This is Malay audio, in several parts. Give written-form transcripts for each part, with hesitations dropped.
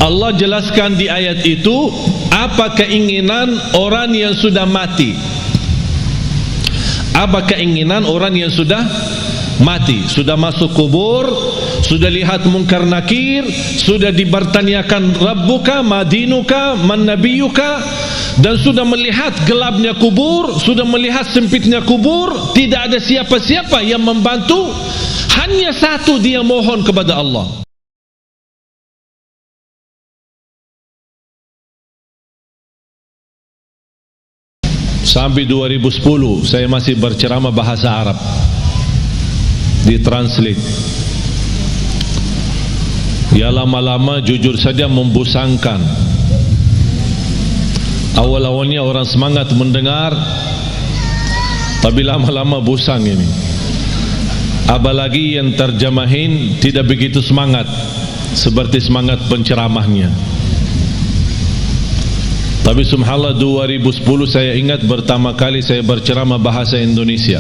Allah jelaskan di ayat itu apa keinginan orang yang sudah mati. Apa keinginan orang yang sudah mati, sudah masuk kubur, sudah lihat munkar nakir, sudah dibertanyakan Rabbuka, Madinuka, Man Nabiyuka, dan sudah melihat gelapnya kubur, sudah melihat sempitnya kubur, tidak ada siapa-siapa yang membantu, hanya satu dia mohon kepada Allah. Sampai 2010 saya masih berceramah bahasa Arab, ditranslate. Ya lama-lama jujur saja membosankan. Awal-awalnya orang semangat mendengar, tapi lama-lama bosan ini. Apalagi yang terjemahin tidak begitu semangat seperti semangat penceramahnya. Tapi subhanallah 2010 saya ingat pertama kali saya berceramah bahasa Indonesia.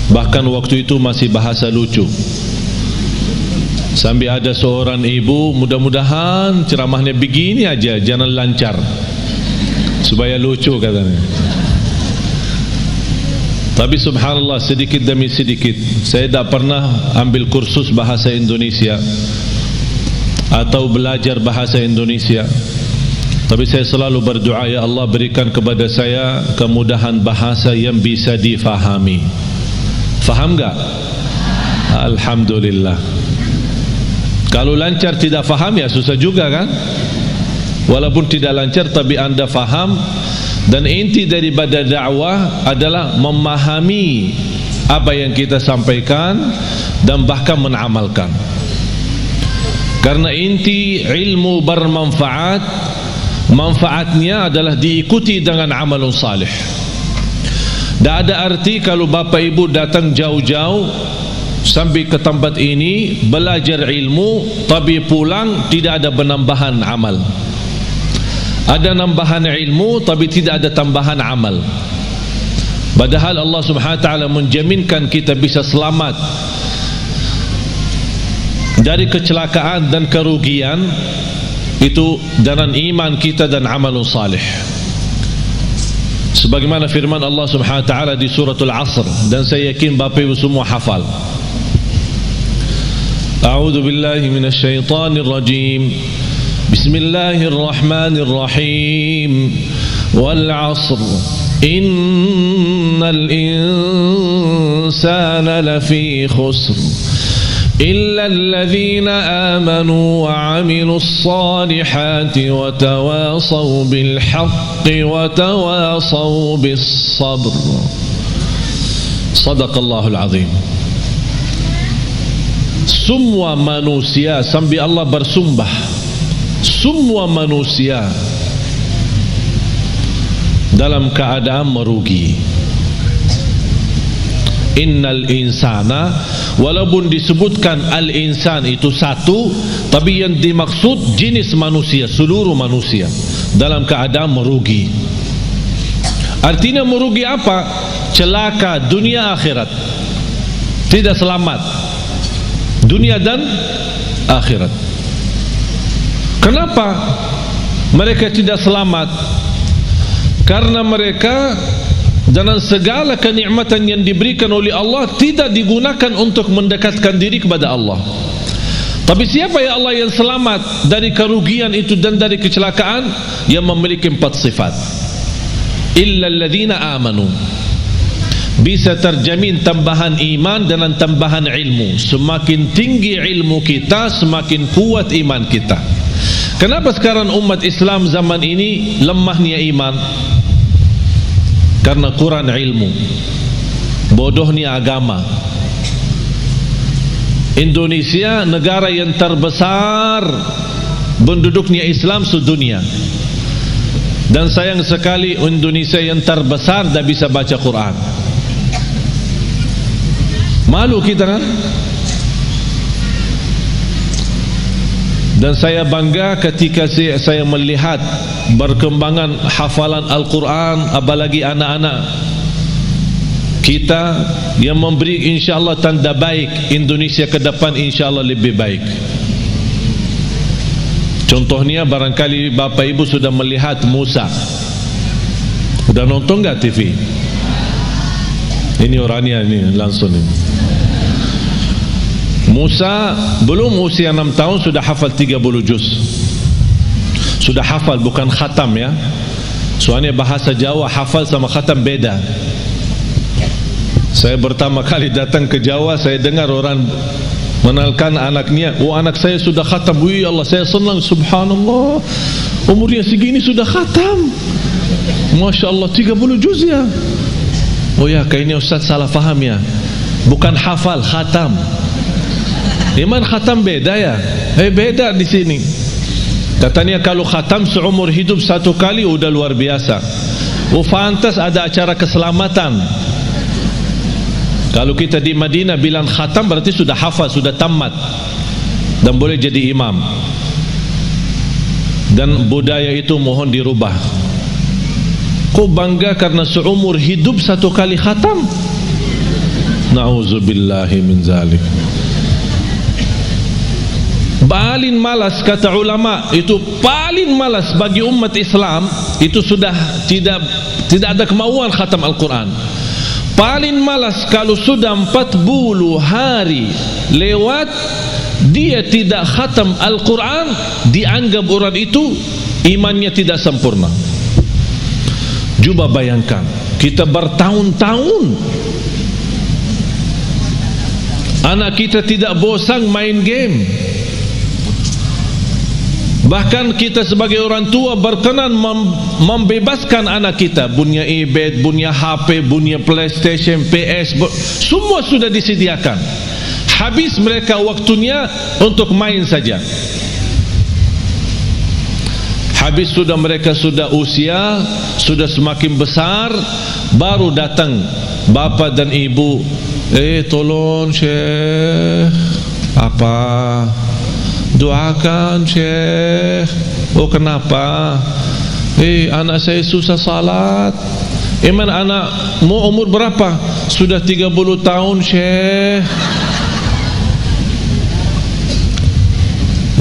Bahkan waktu itu masih bahasa lucu. Sampai ada seorang ibu, mudah-mudahan ceramahnya begini aja, jangan lancar, supaya lucu katanya. Tapi subhanallah sedikit demi sedikit, saya tidak pernah ambil kursus bahasa Indonesia atau belajar bahasa Indonesia. Tapi saya selalu berdoa, ya Allah berikan kepada saya kemudahan bahasa yang bisa difahami. Faham enggak? Alhamdulillah. Kalau lancar tidak faham ya susah juga kan? Walaupun tidak lancar tapi anda faham. Dan inti daripada dakwah adalah memahami apa yang kita sampaikan dan bahkan menamalkan. Karena inti ilmu bermanfaat, manfaatnya adalah diikuti dengan amalun salih. Tak ada arti kalau bapa ibu datang jauh-jauh sampai ke tempat ini belajar ilmu, tapi pulang tidak ada penambahan amal. Ada nambahan ilmu tapi tidak ada tambahan amal. Padahal Allah Subhanahu wa taala menjaminkan kita bisa selamat dari kecelakaan dan kerugian itu dengan iman kita dan amalun salih. Sebagaimana firman Allah Subhanahu wa taala di suratul Asr, dan saya yakin Bapak Ibu semua hafal. A'udzu billahi minasy syaithanir rajim. Bismillahirrahmanirrahim. Wal 'asr. Innal insana lafi khusr. إلا الذين آمنوا وعملوا الصالحات وتواصوا بالحق وتواصوا بالصبر. صدق الله العظيم. Semua manusia, sampai Allah bersumpah, semua manusia dalam keadaan merugi. Innal insana, walaupun disebutkan al-insan itu satu, tapi yang dimaksud jenis manusia, seluruh manusia dalam keadaan merugi. Artinya merugi apa? Celaka dunia akhirat, tidak selamat dunia dan akhirat. Kenapa mereka tidak selamat? Karena mereka dengan segala kenikmatan yang diberikan oleh Allah tidak digunakan untuk mendekatkan diri kepada Allah. Tapi siapa ya Allah yang selamat dari kerugian itu dan dari kecelakaan? Yang memiliki 4 sifat. Illa alladhina amanu. Bisa terjamin tambahan iman dan tambahan ilmu. Semakin tinggi ilmu kita, semakin kuat iman kita. Kenapa sekarang umat Islam zaman ini lemahnya iman? Karena kurang ilmu, bodohnya agama. Indonesia negara yang terbesar penduduknya Islam sedunia, dan sayang sekali Indonesia yang terbesar tidak bisa baca Quran. Malu kita kan? Dan saya bangga ketika saya melihat berkembangan hafalan Al-Quran, apalagi anak-anak kita yang memberi insyaAllah tanda baik Indonesia ke depan insyaAllah lebih baik. Contohnya barangkali Bapak Ibu sudah melihat Musa. Sudah nonton enggak TV? Ini orangnya ini langsung ini. Musa belum usia 6 tahun sudah hafal 30 juz. Sudah hafal, bukan khatam ya. Soalnya bahasa Jawa hafal sama khatam beda. Saya pertama kali datang ke Jawa, saya dengar orang mengenalkan anaknya, oh anak saya sudah khatam. Wih Allah, saya senang, subhanallah, umurnya segini sudah khatam. Masya Allah, 30 juz ya. Oh ya, kayaknya Ustaz salah faham ya. Bukan hafal, khatam. Iman khatam beda ya? Beda di sini. Katanya kalau khatam seumur hidup satu kali udah luar biasa. Oh pantas ada acara keselamatan. Kalau kita di Madinah bilang khatam berarti sudah hafal, sudah tamat dan boleh jadi imam. Dan budaya itu mohon dirubah. Kau bangga karena seumur hidup satu kali khatam? Na'udzubillahi min zalik. Paling malas kata ulama, itu paling malas bagi umat Islam itu sudah tidak ada kemauan khatam Al-Quran. Paling malas kalau sudah 40 hari lewat dia tidak khatam Al-Quran, dianggap orang itu imannya tidak sempurna. Coba bayangkan, kita bertahun-tahun anak kita tidak bosan main game. Bahkan kita sebagai orang tua berkenan membebaskan anak kita. Punya iPad, punya HP, punya PlayStation, PS, semua sudah disediakan. Habis mereka waktunya untuk main saja. Habis sudah mereka sudah usia, sudah semakin besar, baru datang bapa dan ibu. Tolong Syekh, apa? Doakan Syekh. Oh kenapa? Anak saya susah salat. Iman anak mau umur berapa? Sudah 30 tahun Syekh.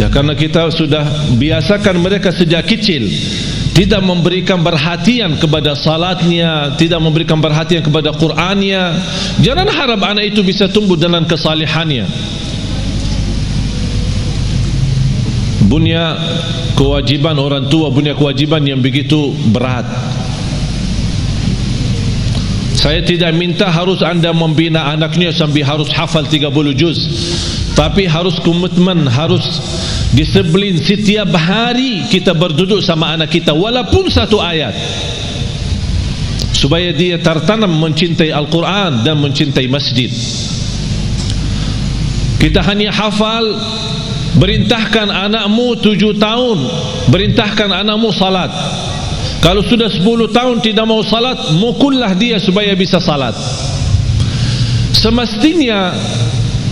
Ya karena kita sudah biasakan mereka sejak kecil tidak memberikan perhatian kepada salatnya, tidak memberikan perhatian kepada Qur'annya. Jangan harap anak itu bisa tumbuh dalam kesalihannya. Punya kewajiban orang tua, punya kewajiban yang begitu berat. Saya tidak minta harus anda membina anaknya sampai harus hafal 30 juz, tapi harus komitmen, harus disiplin. Setiap hari kita berduduk sama anak kita walaupun satu ayat, supaya dia tertanam mencintai Al-Quran dan mencintai masjid. Kita hanya hafal. Berintahkan anakmu 7 tahun, berintahkan anakmu salat. Kalau sudah 10 tahun tidak mau salat, mukullah dia supaya bisa salat. Semestinya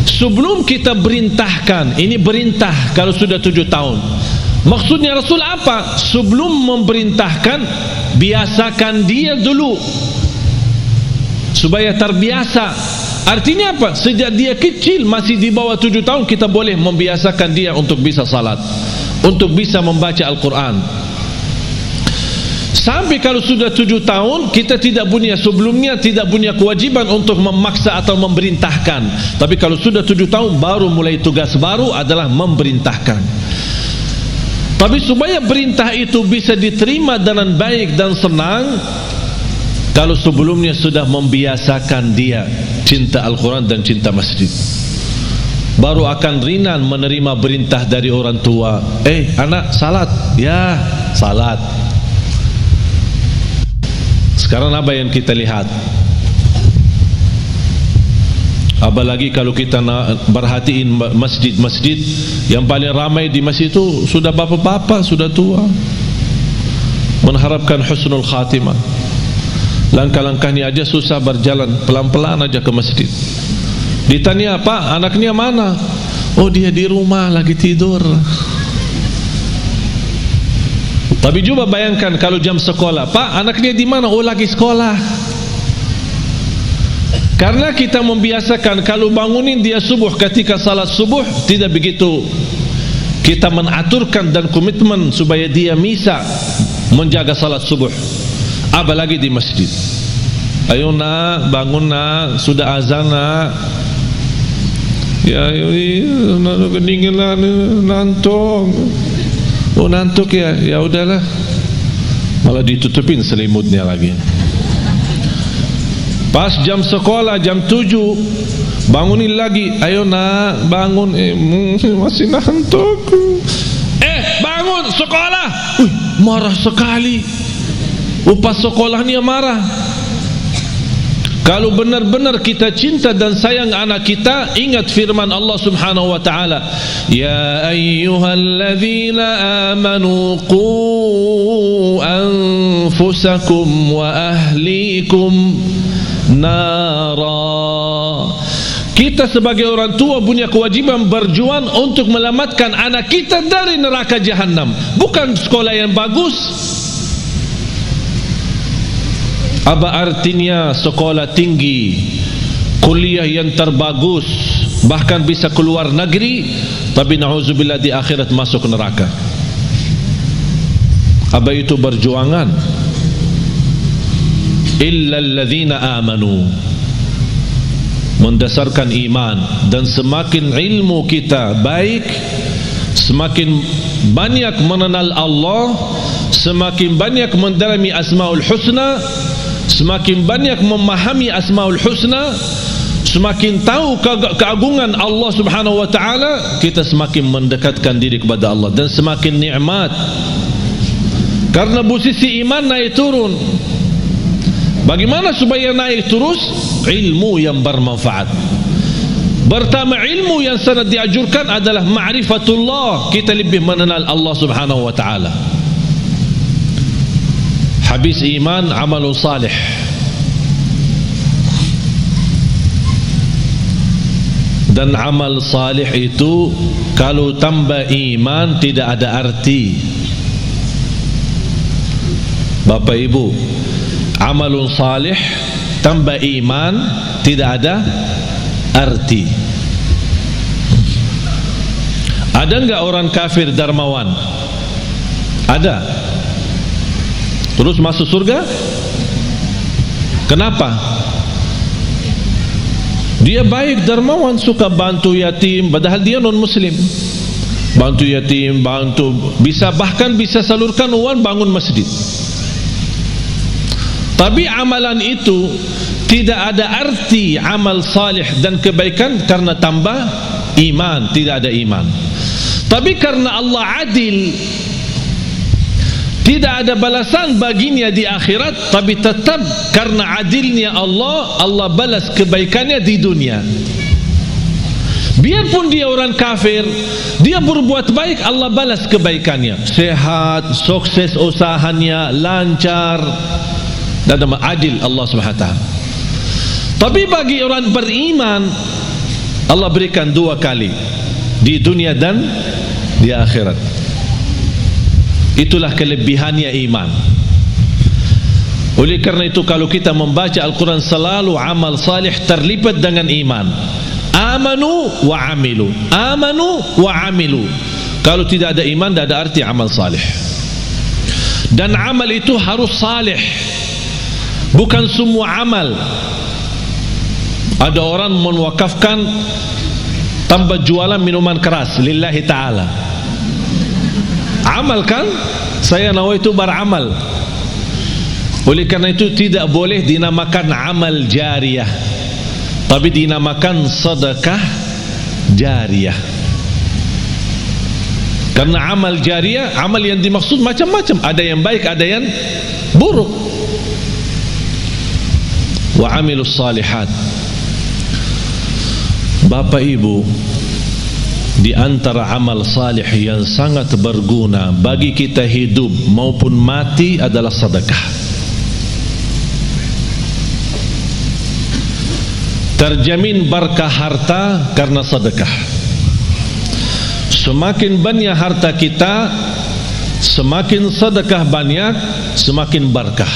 sebelum kita berintahkan, ini berintah kalau sudah 7 tahun. Maksudnya Rasul apa? Sebelum memerintahkan, biasakan dia dulu supaya terbiasa. Artinya apa? Sejak dia kecil, masih di bawah 7 tahun, kita boleh membiasakan dia untuk bisa salat, untuk bisa membaca Al-Quran. Sampai kalau sudah 7 tahun, kita tidak punya, sebelumnya tidak punya kewajiban untuk memaksa atau memerintahkan. Tapi kalau sudah 7 tahun, baru mulai tugas baru adalah memerintahkan. Tapi supaya perintah itu bisa diterima dengan baik dan senang, kalau sebelumnya sudah membiasakan dia cinta Al-Quran dan cinta masjid, baru akan ringan menerima perintah dari orang tua. Anak salat, ya salat. Sekarang apa yang kita lihat? Apalagi kalau kita perhatiin masjid-masjid, yang paling ramai di masjid itu sudah bapak-bapak, sudah tua, mengharapkan husnul khatimah. Langkah-langkahnya aja susah berjalan, pelan-pelan aja ke masjid. Ditanya, Pak, anaknya mana? Oh, dia di rumah lagi tidur. Tapi coba bayangkan kalau jam sekolah, Pak, anaknya di mana? Oh, lagi sekolah. Karena kita membiasakan kalau bangunin dia subuh, ketika salat subuh tidak begitu kita menaturkan dan komitmen supaya dia bisa menjaga salat subuh, apalagi di masjid. Ayo nak, bangun nak, sudah azan nak. Ya, keninginan, nantuk. Oh nantuk ya, ya udahlah. Malah ditutupin selimutnya lagi. Pas jam sekolah jam 7, bangunin lagi. Ayo nak, bangun. Masih nantuk. Bangun sekolah. Marah sekali. Pas sekolahnya marah. Kalau benar-benar kita cinta dan sayang anak kita, ingat firman Allah Subhanahu wa taala, ya ayyuhalladzina amanu qu anfusakum wa ahlikum nara. Kita sebagai orang tua punya kewajiban berjuang untuk menyelamatkan anak kita dari neraka jahanam. Bukan sekolah yang bagus. Apa artinya sekolah tinggi, kuliah yang terbagus, bahkan bisa keluar negeri, tapi na'udzubillah di akhirat masuk neraka? Apa itu berjuangan? Illa alladzina amanu, mendasarkan iman. Dan semakin ilmu kita baik, semakin banyak mengenal Allah, semakin banyak mendalami Asmaul Husna, semakin banyak memahami Asmaul Husna, semakin tahu keagungan Allah Subhanahu wa taala, kita semakin mendekatkan diri kepada Allah dan semakin nikmat. Karena posisi iman naik turun. Bagaimana supaya naik terus? Ilmu yang bermanfaat. Pertama, ilmu yang sangat dianjurkan adalah ma'rifatullah. Kita lebih mengenal Allah Subhanahu wa taala. Habis iman, amalun salih. Dan amal salih itu kalau tambah iman tidak ada arti. Bapak Ibu, amalun salih tambah iman tidak ada arti. Ada enggak orang kafir dermawan? Ada. Terus masuk surga? Kenapa? Dia baik, dermawan, suka bantu yatim, padahal dia non muslim. Bantu yatim, bantu, bisa bahkan bisa salurkan uang bangun masjid. Tapi amalan itu tidak ada arti amal salih dan kebaikan karena tambah iman, tidak ada iman. Tapi karena Allah adil, tidak ada balasan baginya di akhirat, tapi tetap karena adilnya Allah, Allah balas kebaikannya di dunia. Biarpun dia orang kafir, dia berbuat baik, Allah balas kebaikannya. Sehat, sukses usahanya, lancar, dan adil Allah SWT. Tapi bagi orang beriman, Allah berikan 2 kali, di dunia dan di akhirat. Itulah kelebihannya iman. Oleh karena itu kalau kita membaca Al-Quran, selalu amal salih terlibat dengan iman. Amanu wa amilu, amanu wa amilu. Kalau tidak ada iman, tidak ada arti amal salih. Dan amal itu harus salih, bukan semua amal. Ada orang mewakafkan tambah jualan minuman keras lillahi ta'ala. Amal kan? Saya nawaitu beramal. Oleh karena itu tidak boleh dinamakan amal jariyah, tapi dinamakan sedekah jariyah. Karena amal jariyah, amal yang dimaksud macam-macam, ada yang baik, ada yang buruk. Wa amilus salihat. Bapak Ibu, di antara amal salih yang sangat berguna bagi kita hidup maupun mati adalah sedekah. Terjamin berkah harta karena sedekah. Semakin banyak harta kita, semakin sedekah banyak, semakin berkah.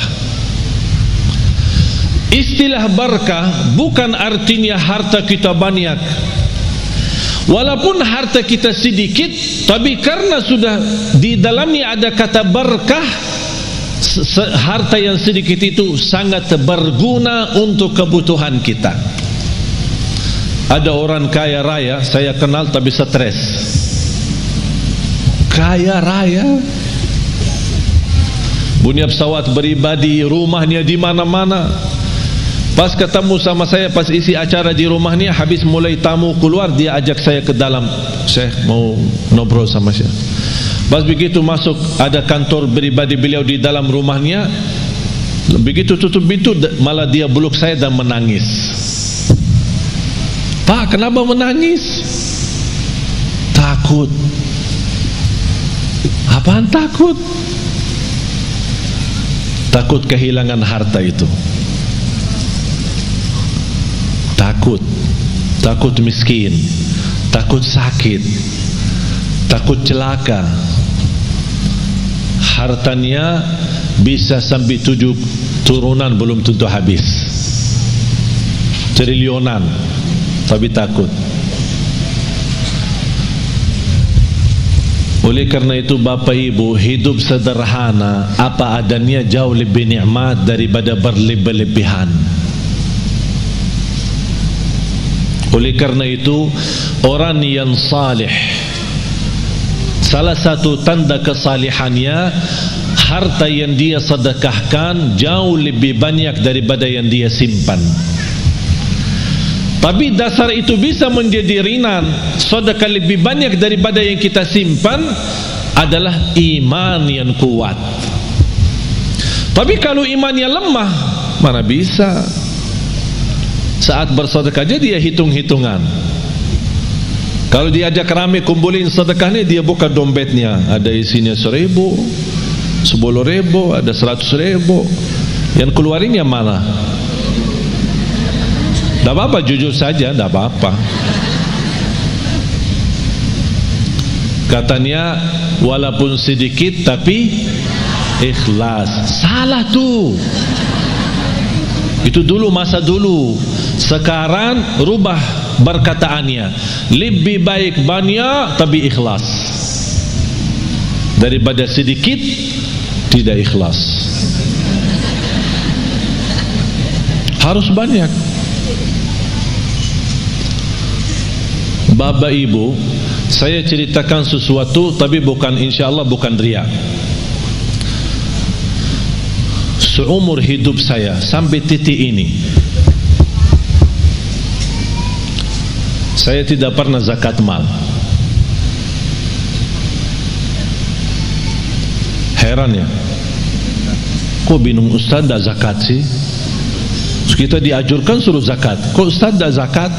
Istilah berkah bukan artinya harta kita banyak, Walaupun harta kita sedikit, tapi karena sudah di dalamnya ada kata berkah, harta yang sedikit itu sangat berguna untuk kebutuhan kita. Ada orang kaya raya saya kenal tapi stres. Kaya raya, punya pesawat pribadi, rumahnya di mana-mana. Pas ketemu sama saya, pas isi acara di rumahnya, habis mulai tamu keluar, dia ajak saya ke dalam. Saya mau ngobrol sama saya. Pas begitu masuk, ada kantor pribadi beliau di dalam rumahnya. Begitu tutup pintu, malah dia peluk saya dan menangis. Pak, kenapa menangis? Takut. Apaan takut? Takut kehilangan harta itu. Takut miskin, takut sakit, takut celaka. Hartanya bisa sampai 7 turunan belum tentu habis, triliunan, tapi takut. Oleh karena itu Bapak Ibu, hidup sederhana apa adanya jauh lebih nikmat daripada berlebih-lebihan. Oleh karena itu, orang yang salih, salah satu tanda kesalihannya, harta yang dia sedekahkan jauh lebih banyak daripada yang dia simpan. Tapi dasar itu bisa menjadi ringan. Sedekah lebih banyak daripada yang kita simpan adalah iman yang kuat. Tapi kalau imannya lemah, mana bisa? Saat bersedekah aja dia hitung-hitungan. Kalau diajak ramai kumpulin sedekahnya, dia buka dompetnya, ada isinya 1.000, 10.000, ada 100.000. Yang keluarin yang mana? Tidak apa-apa, jujur saja, tidak apa-apa. Katanya walaupun sedikit tapi ikhlas. Salah tuh. Itu dulu, masa dulu. Sekarang rubah perkataannya, lebih baik banyak tapi ikhlas daripada sedikit tidak ikhlas. Harus banyak. Bapak Ibu, saya ceritakan sesuatu tapi bukan, insyaallah bukan riya. Seumur hidup saya sampai titik ini, saya tidak pernah zakat mal. Heran ya, kok bingung Ustaz tidak zakat sih? Kita diajurkan suruh zakat, kok Ustaz tidak zakat?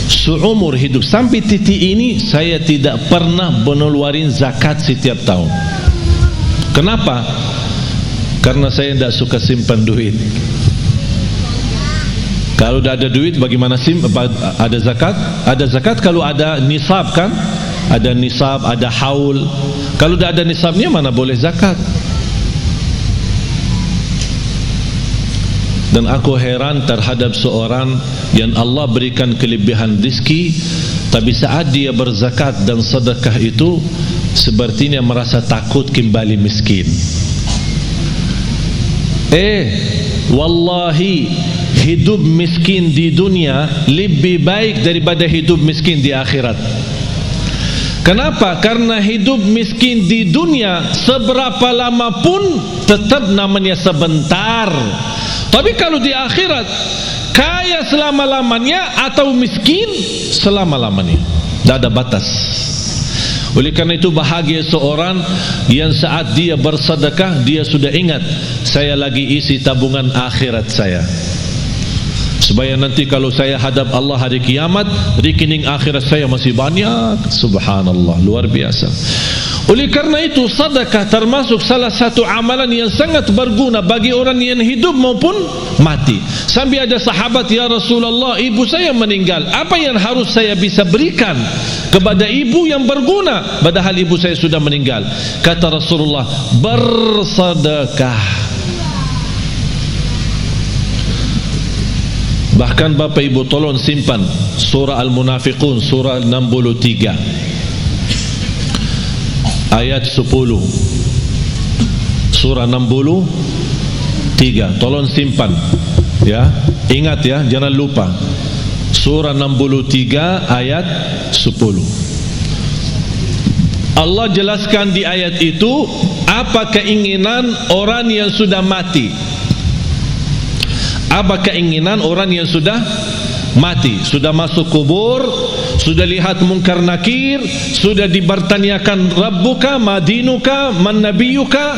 Seumur hidup sampai titik ini saya tidak pernah mengeluarkan zakat setiap tahun. Kenapa? Karena saya tidak suka simpan duit. Kalau tidak ada duit bagaimana ada zakat? Ada zakat kalau ada nisab kan? Ada nisab, ada haul. Kalau tidak ada nisabnya mana boleh zakat? Dan aku heran terhadap seorang yang Allah berikan kelebihan rezeki, tapi saat dia berzakat dan sedekah itu sepertinya merasa takut kembali miskin. Wallahi, hidup miskin di dunia lebih baik daripada hidup miskin di akhirat. Kenapa? Karena hidup miskin di dunia seberapa lama pun tetap namanya sebentar. Tapi kalau di akhirat, kaya selama-lamanya atau miskin selama-lamanya, tidak ada batas. Oleh karena itu bahagia seorang yang saat dia bersedekah, dia sudah ingat, saya lagi isi tabungan akhirat saya, supaya nanti kalau saya hadap Allah hari kiamat, rekening akhirat saya masih banyak. Subhanallah, luar biasa. Oleh karena itu sedekah termasuk salah satu amalan yang sangat berguna bagi orang yang hidup maupun mati. Sampai ada sahabat, ya Rasulullah, ibu saya meninggal, apa yang harus saya bisa berikan kepada ibu yang berguna padahal ibu saya sudah meninggal? Kata Rasulullah, bersedekah. Bahkan Bapak Ibu tolong simpan surah Al-Munafiqun, surah 63 ayat 10. Surah 63, tolong simpan ya, ingat ya, jangan lupa. Surah 63 ayat 10. Allah jelaskan di ayat itu apa keinginan orang yang sudah mati. Apa keinginan orang yang sudah mati, sudah masuk kubur, sudah lihat mungkar nakir, sudah dibertanyakan Rabbuka, Madinuka, Man Nabiyuka,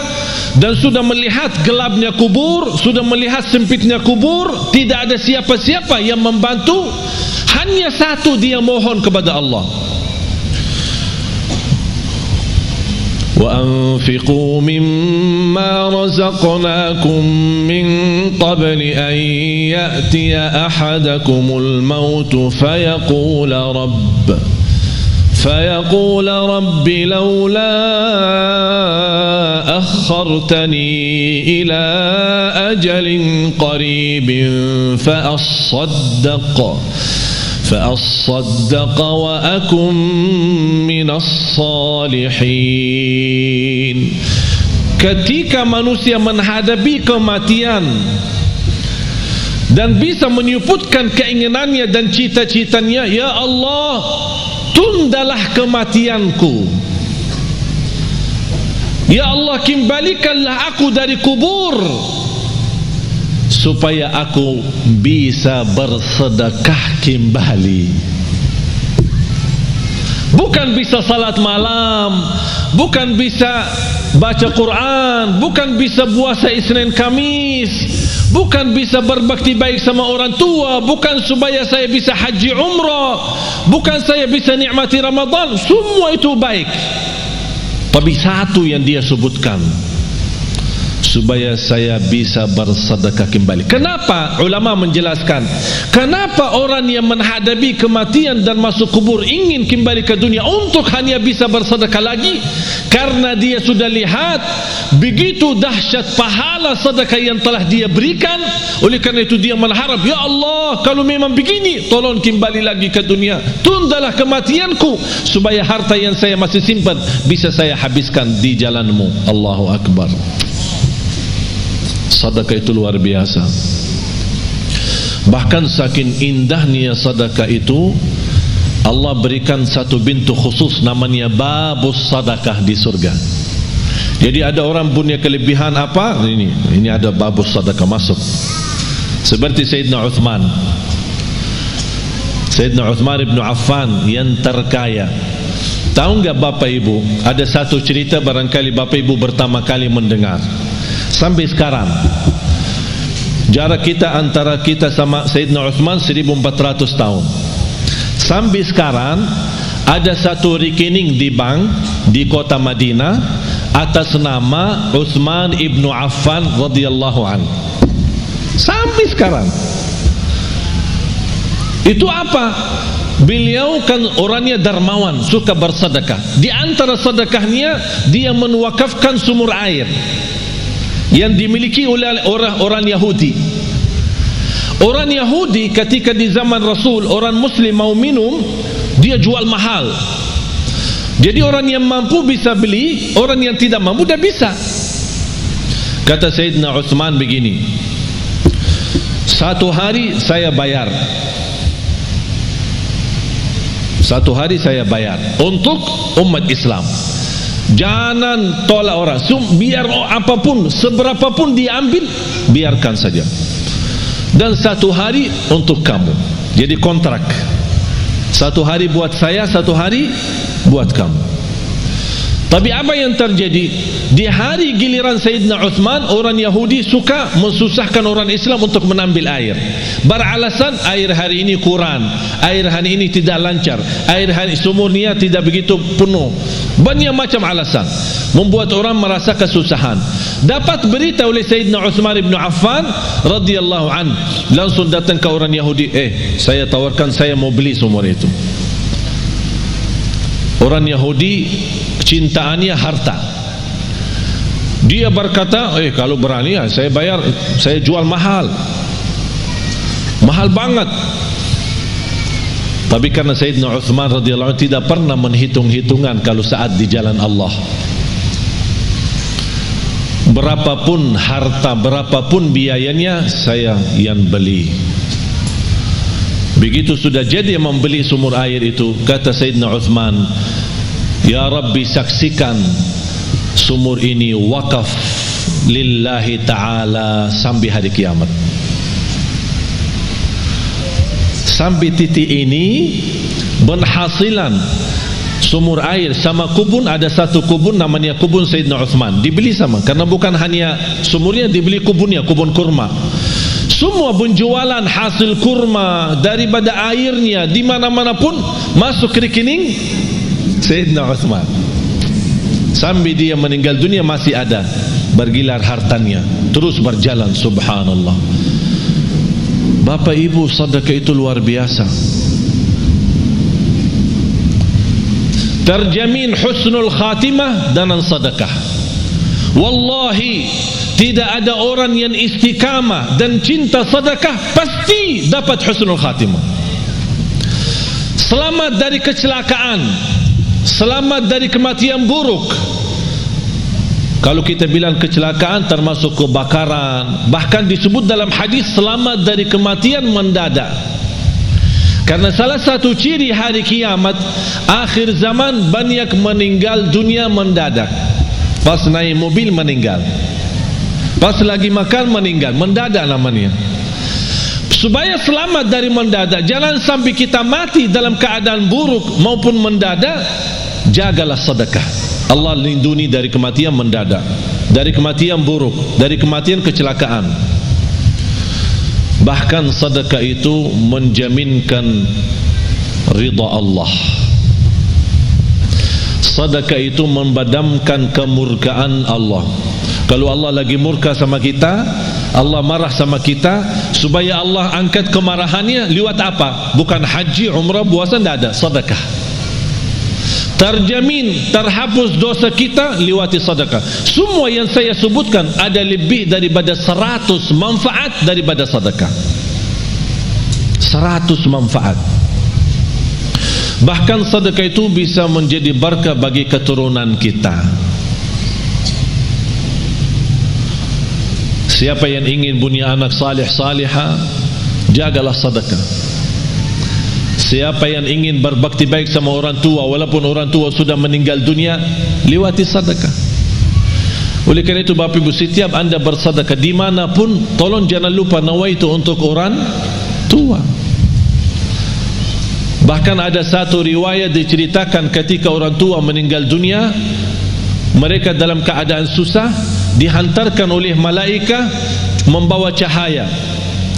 dan sudah melihat gelapnya kubur, sudah melihat sempitnya kubur, tidak ada siapa-siapa yang membantu, hanya satu dia mohon kepada Allah. وَأَنْفِقُوا مِمَّا رَزَقْنَاكُمْ مِنْ قَبْلِ أَنْ يَأْتِيَ أَحَدَكُمُ الْمَوْتُ فيقول رب لولا أخرتني إلى أجل قريب فأصدق وأكن من الصالحين. Ketika manusia menghadapi kematian dan bisa menyebutkan keinginannya dan cita-citanya, ya Allah, tundalah kematianku, ya Allah, kembalikanlah aku dari kubur supaya aku bisa bersedekah kembali. Bukan bisa salat malam, bukan bisa baca Quran, bukan bisa puasa Isnin Kamis, bukan bisa berbakti baik sama orang tua, bukan supaya saya bisa haji umrah, bukan saya bisa nikmati Ramadan. Semua itu baik, tapi satu yang dia sebutkan, supaya saya bisa bersedekah kembali. Kenapa? Ulama menjelaskan, kenapa orang yang menghadapi kematian dan masuk kubur ingin kembali ke dunia untuk hanya bisa bersedekah lagi? Karena dia sudah lihat begitu dahsyat pahala sedekah yang telah dia berikan. Oleh karena itu dia mengharap, ya Allah, kalau memang begini, tolong kembali lagi ke dunia, tundalah kematianku supaya harta yang saya masih simpan bisa saya habiskan di jalanmu. Allahu Akbar. Sedekah itu luar biasa. Bahkan saking indahnya sedekah itu, Allah berikan satu pintu khusus namanya babus sedekah di surga. Jadi ada orang punya kelebihan apa? Ini ada babus sedekah masuk. Seperti Sayyidina Uthman. Sayyidina Uthman ibn Affan yang terkaya. Tahu enggak Bapak Ibu, ada satu cerita barangkali Bapak Ibu pertama kali mendengar. Sampai sekarang jarak kita antara kita sama Sayyidina Uthman 1400 tahun. Sampai sekarang ada satu rekening di bank di kota Madinah atas nama Uthman ibn Affan radhiyallahu anhu. Sampai sekarang. Itu apa? Beliau kan orangnya dermawan, suka bersedekah. Di antara sedekahnya dia menwakafkan sumur air yang dimiliki oleh orang Yahudi. Orang Yahudi ketika di zaman Rasul, orang Muslim mau minum, dia jual mahal. Jadi orang yang mampu bisa beli, orang yang tidak mampu tidak bisa. Kata Sayyidina Uthman begini, satu hari saya bayar, satu hari saya bayar untuk umat Islam. Jangan tolak orang, biar apapun, seberapapun diambil, biarkan saja. Dan satu hari untuk kamu. Jadi kontrak, satu hari buat saya, satu hari buat kamu. Tapi apa yang terjadi? Di hari giliran Sayyidina Uthman, orang Yahudi suka mensusahkan orang Islam untuk menambil air. Beralasan air hari ini kurang, air hari ini tidak lancar, air hari sumurnya tidak begitu penuh. Banyak macam alasan membuat orang merasa kesusahan. Dapat berita oleh Sayyidina Uthman ibn Affan radhiyallahu an, langsung datang ke orang Yahudi, saya tawarkan, saya mau beli sumur itu. Orang Yahudi cintaannya harta. Dia berkata, kalau berani saya bayar, saya jual mahal mahal banget. Tapi karena Sayyidina Uthman radhiyallahu anhu tidak pernah menghitung-hitungan kalau saat di jalan Allah, berapapun harta, berapapun biayanya, saya yang beli. Begitu sudah jadi membeli sumur air itu, kata Sayyidina Uthman, ya Rabbi, saksikan sumur ini wakaf lillahi ta'ala sampai hari kiamat. Sampai titik ini penghasilan sumur air sama kubun, ada satu kubun namanya kubun Sayyidina Uthman, dibeli sama, karena bukan hanya sumurnya, dibeli kubunnya, kubun kurma. Semua penjualan hasil kurma daripada airnya di mana-mana pun masuk ke rekening Sayyidina Uthman. Sampai dia meninggal dunia masih ada bergilar hartanya, terus berjalan. Subhanallah. Bapak ibu, sedekah itu luar biasa, terjamin husnul khatimah dengan sedekah. Wallahi, tidak ada orang yang istiqamah dan cinta sedekah pasti dapat husnul khatimah. Selamat dari kecelakaan, selamat dari kematian buruk. Kalau kita bilang kecelakaan termasuk kebakaran, bahkan disebut dalam hadis selamat dari kematian mendadak. Karena salah satu ciri hari kiamat, akhir zaman, banyak meninggal dunia mendadak. Pas naik mobil meninggal, pas lagi makan meninggal, mendadak namanya. Supaya selamat dari mendadak, jangan sampai kita mati dalam keadaan buruk maupun mendadak, jagalah sedekah. Allah lindungi dari kematian mendadak, dari kematian buruk, dari kematian kecelakaan. Bahkan sedekah itu menjaminkan ridha Allah. Sedekah itu membadamkan kemurkaan Allah. Kalau Allah lagi murka sama kita, Allah marah sama kita, supaya Allah angkat kemarahannya lewat apa? Bukan haji, umrah, puasa, tidak ada, sedekah. Terjamin terhapus dosa kita lewati sedekah. Semua yang saya sebutkan ada lebih daripada 100 manfaat daripada sedekah. 100 manfaat. Bahkan sedekah itu bisa menjadi berkah bagi keturunan kita. Siapa yang ingin punya anak salih salihah, jagalah sedekah. Siapa yang ingin berbakti baik sama orang tua, walaupun orang tua sudah meninggal dunia, lewati sedekah. Oleh kerana itu Bapak Ibu, setiap anda bersedekah dimanapun, tolong jangan lupa nawaitu untuk orang tua. Bahkan ada satu riwayat diceritakan ketika orang tua meninggal dunia, mereka dalam keadaan susah, dihantarkan oleh malaikat membawa cahaya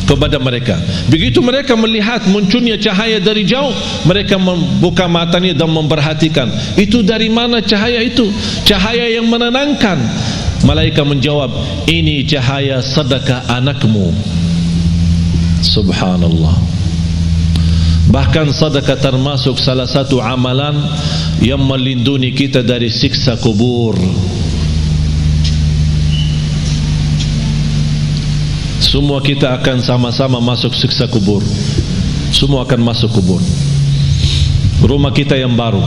kepada mereka. Begitu mereka melihat munculnya cahaya dari jauh, mereka membuka matanya dan memperhatikan, itu dari mana cahaya itu? Cahaya yang menenangkan. Malaikat menjawab, ini cahaya sedekah anakmu. Subhanallah. Bahkan sedekah termasuk salah satu amalan yang melindungi kita dari siksa kubur. Semua kita akan sama-sama masuk siksa kubur. Semua akan masuk kubur. Rumah kita yang baru,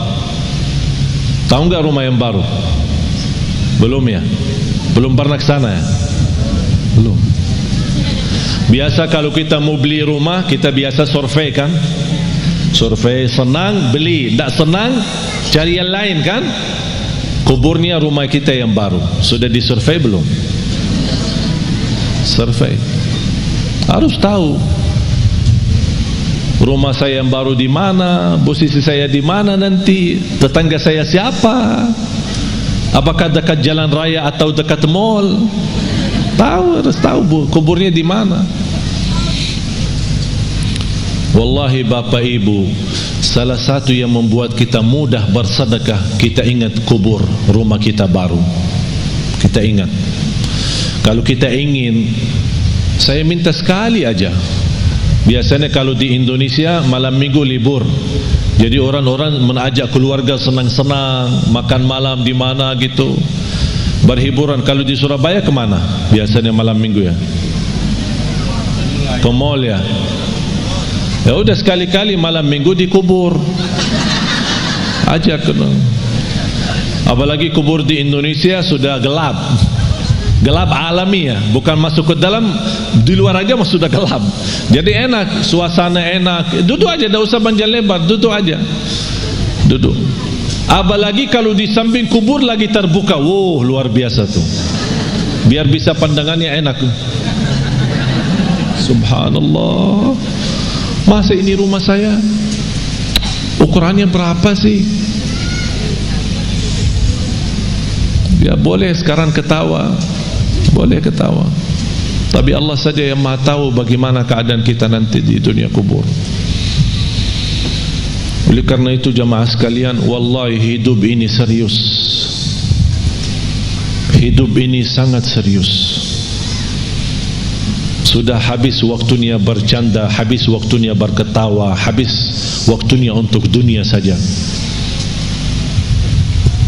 tahu enggak rumah yang baru? Belum ya? Belum pernah ke sana ya? Belum. Biasa kalau kita mau beli rumah, kita biasa survei kan? Survei, senang beli, tak senang cari yang lain kan? Kuburnya rumah kita yang baru, sudah disurvei belum? Survei. Harus tahu rumah saya yang baru di mana, posisi saya di mana nanti, tetangga saya siapa, apakah dekat jalan raya atau dekat mall. Tahu, harus tahu kuburnya di mana. Wallahi Bapak Ibu, salah satu yang membuat kita mudah bersedekah, kita ingat kubur rumah kita baru. Kita ingat. Kalau kita ingin, saya minta sekali aja. Biasanya kalau di Indonesia malam minggu libur, jadi orang-orang mengajak keluarga senang-senang, makan malam di mana gitu, berhiburan. Kalau di Surabaya kemana? Biasanya malam minggu ya, ke mall ya. Ya udah sekali-kali malam minggu dikubur. Ajak. Apalagi kubur di Indonesia sudah gelap. Gelap alami ya, bukan masuk ke dalam, di luar aja sudah gelap. Jadi enak, suasana enak. Duduk aja, tidak usah panjang lebar, duduk aja. Duduk. Apalagi kalau di samping kubur lagi terbuka, wow, luar biasa tuh. Biar bisa pandangannya enak. Subhanallah. Masa ini rumah saya? Ukurannya berapa sih? Ya boleh sekarang ketawa, boleh ketawa. Tapi Allah saja yang maha tahu bagaimana keadaan kita nanti di dunia kubur. Oleh karena itu jamaah sekalian, wallahi hidup ini serius. Hidup ini sangat serius. Sudah habis waktunya bercanda, habis waktunya berketawa, habis waktunya untuk dunia saja.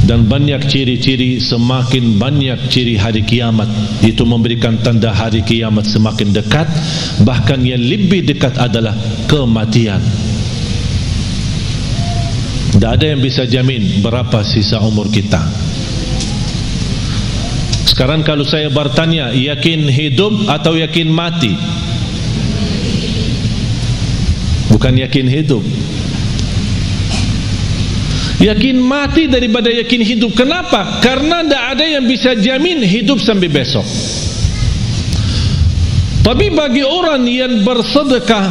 Dan banyak ciri-ciri, semakin banyak ciri hari kiamat, itu memberikan tanda hari kiamat semakin dekat. Bahkan yang lebih dekat adalah kematian. Tidak ada yang bisa jamin berapa sisa umur kita. Sekarang kalau saya bertanya, yakin hidup atau yakin mati? Bukan yakin hidup. Yakin mati daripada yakin hidup. Kenapa? Karena tidak ada yang bisa jamin hidup sampai besok. Tapi bagi orang yang bersedekah,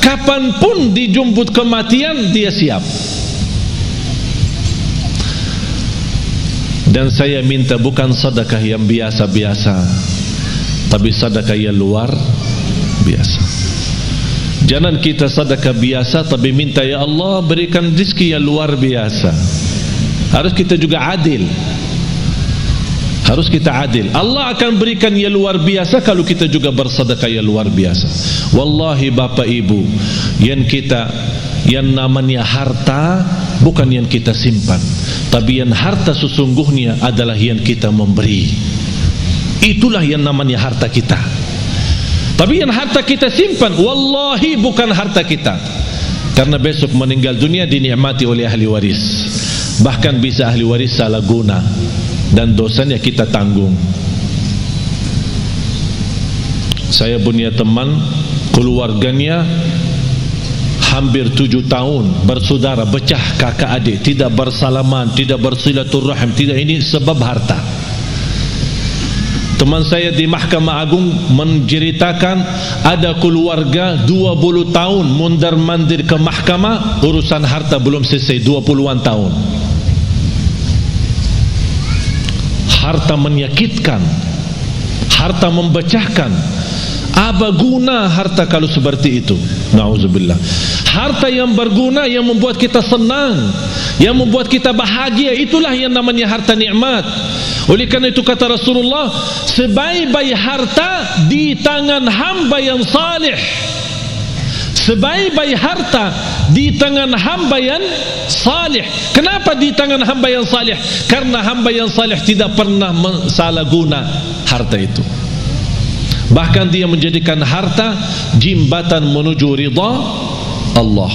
kapanpun dijemput kematian, dia siap. Dan saya minta bukan sedekah yang biasa-biasa, tapi sedekah yang luar biasa. Jangan kita sedekah biasa tapi minta ya Allah berikan rezeki yang luar biasa. Harus kita juga adil. Harus kita adil. Allah akan berikan yang luar biasa kalau kita juga bersedekah yang luar biasa. Wallahi Bapak Ibu, yang namanya harta bukan yang kita simpan, tapi yang harta sesungguhnya adalah yang kita memberi. Itulah yang namanya harta kita. Tapi yang harta kita simpan, wallahi bukan harta kita. Karena besok meninggal dunia dinikmati oleh ahli waris. Bahkan bisa ahli waris salah guna dan dosanya kita tanggung. Saya punya teman, keluarganya hampir 7 tahun bersaudara, pecah kakak adik, tidak bersalaman, tidak bersilaturahim, tidak, ini sebab harta. Teman saya di Mahkamah Agung menceritakan ada keluarga 20 tahun mondar-mandir ke mahkamah, urusan harta belum selesai, 20-an tahun. Harta menyakitkan, harta memecahkan. Apa guna harta kalau seperti itu? Na'udzubillah. Harta yang berguna, yang membuat kita senang, yang membuat kita bahagia, itulah yang namanya harta nikmat. Oleh karena itu kata Rasulullah, sebaik-baik harta di tangan hamba yang salih. Sebaik-baik harta di tangan hamba yang salih. Kenapa di tangan hamba yang salih? Karena hamba yang salih tidak pernah salah guna harta itu. Bahkan dia menjadikan harta jembatan menuju ridha Allah,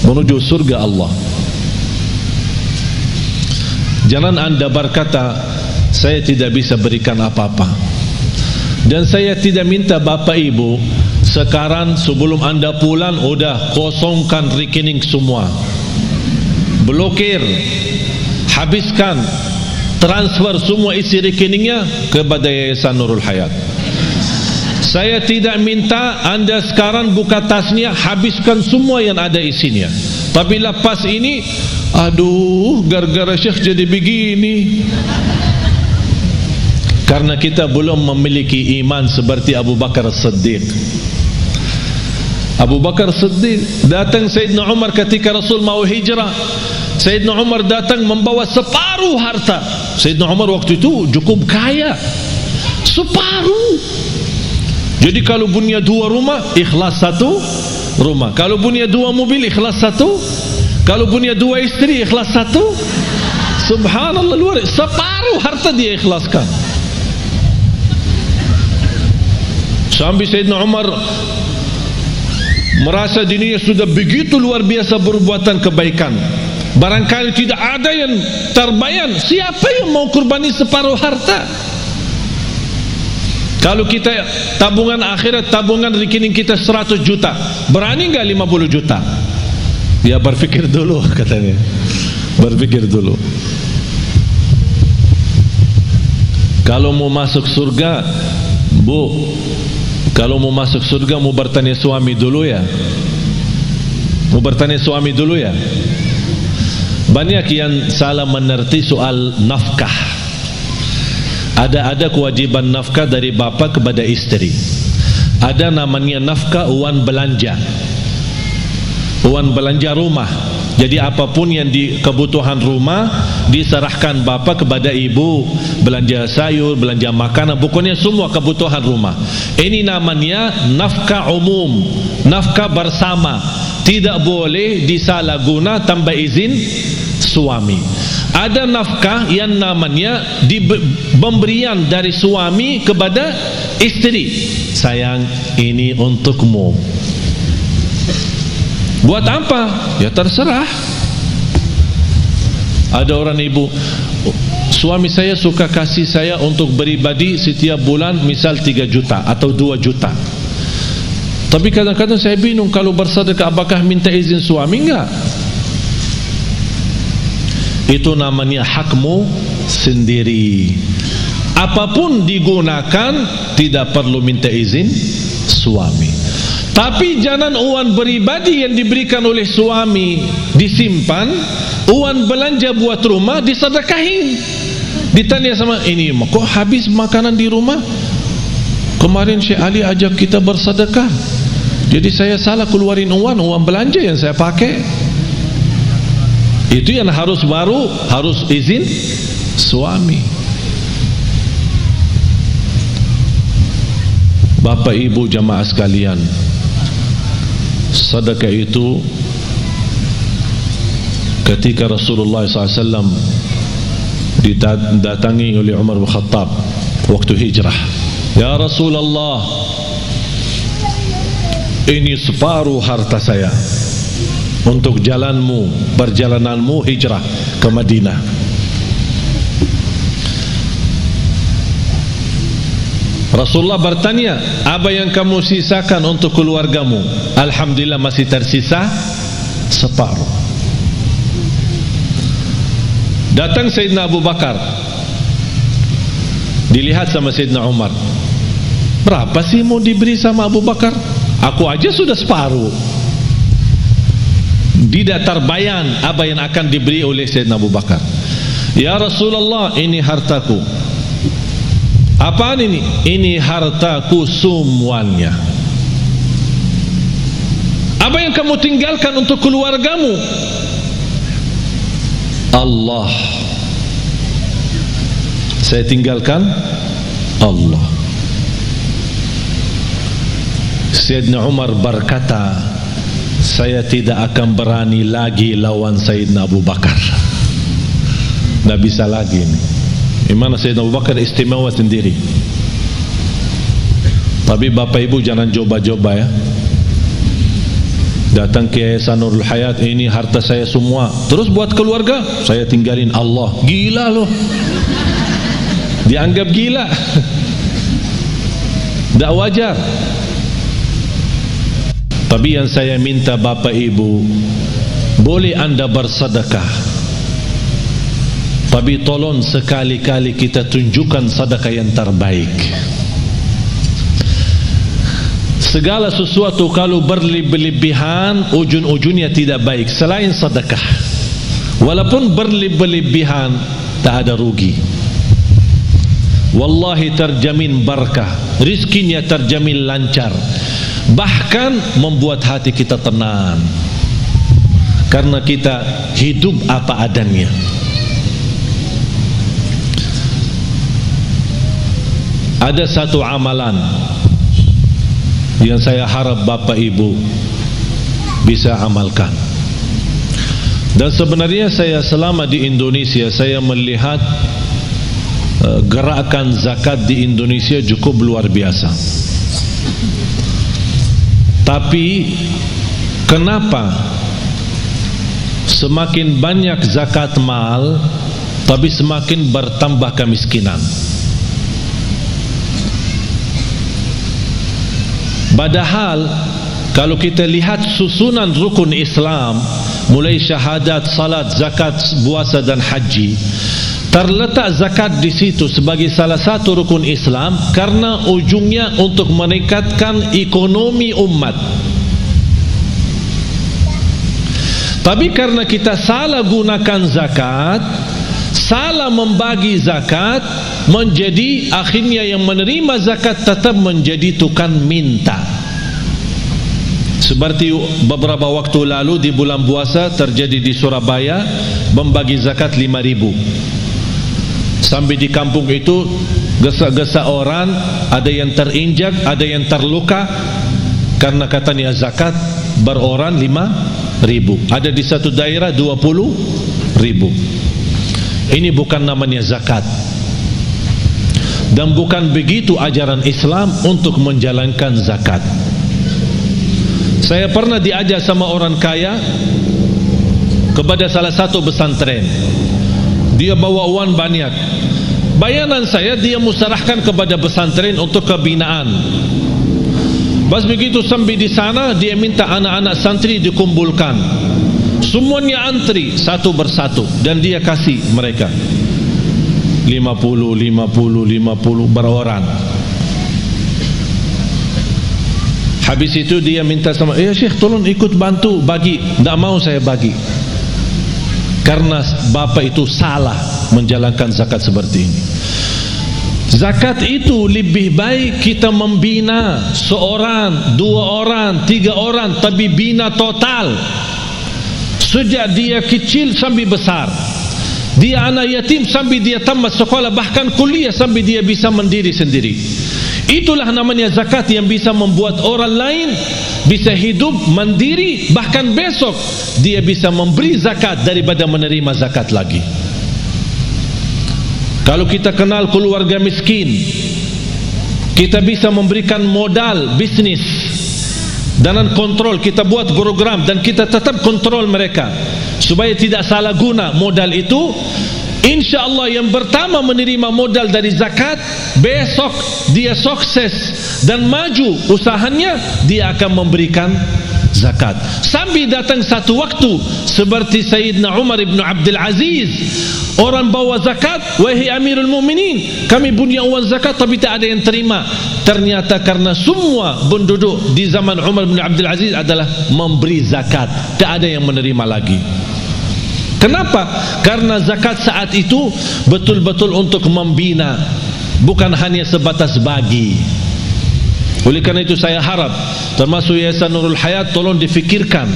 menuju surga Allah. Jangan anda berkata, saya tidak bisa berikan apa-apa. Dan saya tidak minta Bapak Ibu sekarang sebelum anda pulang udah kosongkan rekening semua, blokir, habiskan, transfer semua isi rekeningnya kepada Yayasan Nurul Hayat. Saya tidak minta anda sekarang buka tasnya, habiskan semua yang ada isinya. Tapi lepas ini, aduh, gara-gara Syekh jadi begini. Karena kita belum memiliki iman seperti Abu Bakar Siddiq. Abu Bakar Siddiq datang Sayyidina Umar ketika Rasul mau hijrah. Sayyidina Umar datang membawa separuh harta. Sayyidina Umar waktu itu cukup kaya, separuh. Jadi kalau punya 2 rumah, ikhlas 1 rumah. Kalau punya 2 mobil, ikhlas 1. Kalau punya 2 istri, ikhlas 1. Subhanallah, luar, separuh harta dia ikhlaskan. Sampai Sayyidina Umar merasa dirinya sudah begitu luar biasa berbuatan kebaikan, barangkali tidak ada yang terbayang. Siapa yang mau kurbani separuh harta? Kalau kita tabungan akhirat, tabungan rekening kita 100 juta, berani enggak 50 juta? Ya berpikir dulu, katanya. Berpikir dulu. Kalau mau masuk surga, Bu, kalau mau masuk surga mau bertanya suami dulu ya. Mau bertanya suami dulu ya. Banyak yang salah mengerti soal nafkah. Ada kewajiban nafkah dari bapa kepada istri. Ada namanya nafkah uang belanja. Uang belanja rumah. Jadi apapun yang di kebutuhan rumah diserahkan bapa kepada ibu, belanja sayur, belanja makanan, pokoknya semua kebutuhan rumah. Ini namanya nafkah umum, nafkah bersama. Tidak boleh disalahguna tanpa izin suami. Ada nafkah yang namanya pemberian dari suami kepada istri. Sayang, ini untukmu. Buat apa? Ya terserah. Ada orang ibu, suami saya suka kasih saya untuk beribadi setiap bulan misal 3 juta atau 2 juta. Tapi kadang-kadang saya bingung, kalau bersedekah apakah minta izin suami? Enggak. Itu namanya hakmu sendiri. Apapun digunakan tidak perlu minta izin suami. Tapi jangan uang beribadi yang diberikan oleh suami disimpan, uang belanja buat rumah disedekahin. Ditanya sama, ini kok habis makanan di rumah? Kemarin Syekh Ali ajak kita bersedekah, jadi saya salah keluarin uang belanja yang saya pakai. Itu yang harus izin suami. Bapak ibu jamaah sekalian, sedekah itu ketika Rasulullah SAW didatangi oleh Umar bin Khattab waktu hijrah. Ya Rasulullah, ini separuh harta saya untuk perjalananmu hijrah ke Madinah. Rasulullah bertanya, apa yang kamu sisakan untuk keluargamu? Alhamdulillah masih tersisa separuh. Datang Sayyidina Abu Bakar, dilihat sama Sayyidina Umar, berapa sih mau diberi sama Abu Bakar? Aku aja sudah separuh. Tidak terbayang apa yang akan diberi oleh Sayyidina Abu Bakar. Ya Rasulullah, ini hartaku. Apaan ini? Ini hartaku semuanya. Apa yang kamu tinggalkan untuk keluargamu? Allah. Saya tinggalkan Allah. Sayyidina Umar berkata, saya tidak akan berani lagi lawan Sayyidina Abu Bakar. Tidak bisa lagi ini. Imana Sayyidina Abu Bakar istimewa sendiri. Tapi bapak ibu jangan coba-coba ya. Datang ke Yayasan Nurul Hayat, ini harta saya semua, terus buat keluarga saya tinggalin Allah. Gila loh. Dianggap gila. Tidak wajar. Tapi yang saya minta bapak ibu, boleh anda bersedekah, tapi tolong sekali-kali kita tunjukkan sedekah yang terbaik. Segala sesuatu kalau berlebihan ujung-ujungnya tidak baik selain sedekah. Walaupun berlebihan tak ada rugi. Wallahi terjamin barakah, rizkinya terjamin lancar, bahkan membuat hati kita tenang karena kita hidup apa adanya. Ada satu amalan yang saya harap bapak ibu bisa amalkan. Dan sebenarnya saya selama di Indonesia, saya melihat gerakan zakat di Indonesia cukup luar biasa. Tapi kenapa semakin banyak zakat mal tapi semakin bertambah kemiskinan? Padahal kalau kita lihat susunan rukun Islam, mulai syahadat, salat, zakat, puasa dan haji, terletak zakat di situ sebagai salah satu rukun Islam karena ujungnya untuk meningkatkan ekonomi umat. Tapi karena kita salah gunakan zakat, salah membagi zakat, menjadi akhirnya yang menerima zakat tetap menjadi tukang minta. Seperti beberapa waktu lalu di bulan puasa terjadi di Surabaya, membagi zakat 5.000. Sampai di kampung itu gesa-gesa orang, ada yang terinjak, ada yang terluka karena katanya zakat beroran 5.000. Ada di satu daerah 20.000. Ini bukan namanya zakat, dan bukan begitu ajaran Islam untuk menjalankan zakat. Saya pernah diajak sama orang kaya kepada salah satu pesantren. Dia bawa uang banyak. Bayanan saya, dia musarahkan kepada pesantren untuk kebinaan. Pas begitu sampai di sana, dia minta anak-anak santri dikumpulkan. Semuanya antri satu persatu dan dia kasih mereka 50 beroran. Habis itu dia minta sama, ya Syekh tolong ikut bantu bagi. Tak mau saya bagi, karena bapak itu salah menjalankan zakat seperti ini. Zakat itu lebih baik kita membina seorang, 2 orang, 3 orang, tapi bina total sejak dia kecil sampai besar. Dia anak yatim sampai dia tamat sekolah, bahkan kuliah sampai dia bisa mandiri sendiri. Itulah namanya zakat yang bisa membuat orang lain bisa hidup mandiri, bahkan besok dia bisa memberi zakat daripada menerima zakat lagi. Kalau kita kenal keluarga miskin, kita bisa memberikan modal bisnis dengan kontrol. Kita buat program dan kita tetap kontrol mereka supaya tidak salah guna modal itu. InsyaAllah yang pertama menerima modal dari zakat, besok dia sukses dan maju usahanya, dia akan memberikan zakat. Sampai datang satu waktu seperti Sayyidina Umar ibn Abdul Aziz, orang bawa zakat, wahai Amirul Mukminin, kami punya uang zakat tapi tak ada yang terima. Ternyata karena semua penduduk di zaman Umar bin Abdul Aziz adalah memberi zakat, tak ada yang menerima lagi. Kenapa? Karena zakat saat itu betul-betul untuk membina, bukan hanya sebatas bagi. Oleh karena itu saya harap termasuk Yayasan Nurul Hayat tolong difikirkan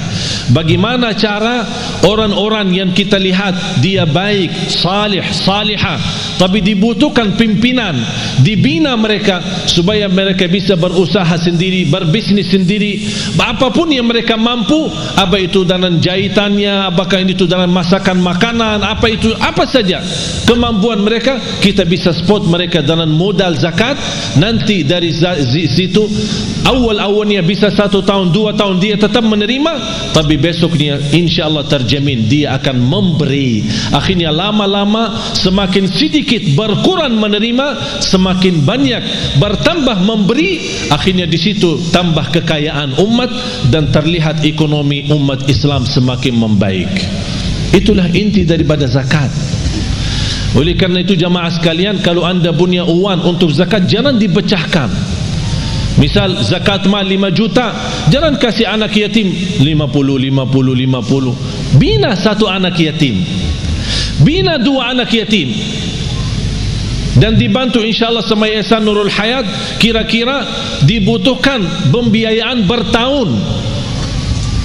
bagaimana cara orang-orang yang kita lihat dia baik, salih, salihah, tapi dibutuhkan pimpinan, dibina mereka supaya mereka bisa berusaha sendiri, berbisnis sendiri, apapun yang mereka mampu, apa itu dalam jahitannya, apakah itu dalam masakan makanan, apa itu, apa saja kemampuan mereka, kita bisa support mereka dalam modal zakat. Nanti dari situ awal-awalnya bisa 1 tahun 2 tahun dia tetap menerima, tapi besoknya insyaAllah terjamin dia akan memberi. Akhirnya lama-lama semakin sedikit berkurang menerima, semakin banyak bertambah memberi. Akhirnya di situ tambah kekayaan umat dan terlihat ekonomi umat Islam semakin membaik. Itulah inti daripada zakat. Oleh karena itu jamaah sekalian, kalau anda punya uang untuk zakat, jangan dipecahkan. Misal zakat mal 5 juta, jangan kasih anak yatim 50. Bina 1 anak yatim, bina 2 anak yatim, dan dibantu insyaAllah sama Yayasan Nurul Hayat. Kira-kira dibutuhkan pembiayaan bertahun,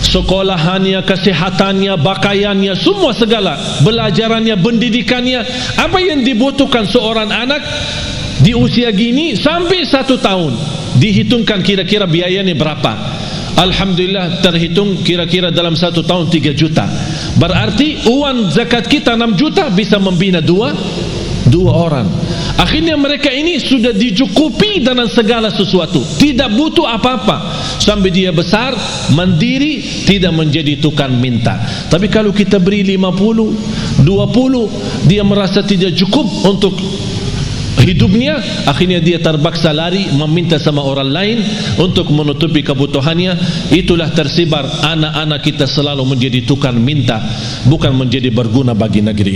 sekolahannya, kesehatannya, pakaiannya, semua segala, belajarannya, pendidikannya, apa yang dibutuhkan seorang anak di usia gini sampai 1 tahun, dihitungkan kira-kira biayanya berapa. Alhamdulillah terhitung kira-kira dalam 1 tahun 3 juta. Berarti uang zakat kita 6 juta bisa membina 2 2 orang. Akhirnya mereka ini sudah dicukupi dengan segala sesuatu, tidak butuh apa-apa. Sampai dia besar, mandiri, tidak menjadi tukang minta. Tapi kalau kita beri 50, 20, dia merasa tidak cukup untuk hidupnya, akhirnya dia terpaksa lari meminta sama orang lain untuk menutupi kebutuhannya. Itulah tersebar anak-anak kita selalu menjadi tukang minta, bukan menjadi berguna bagi negeri ini.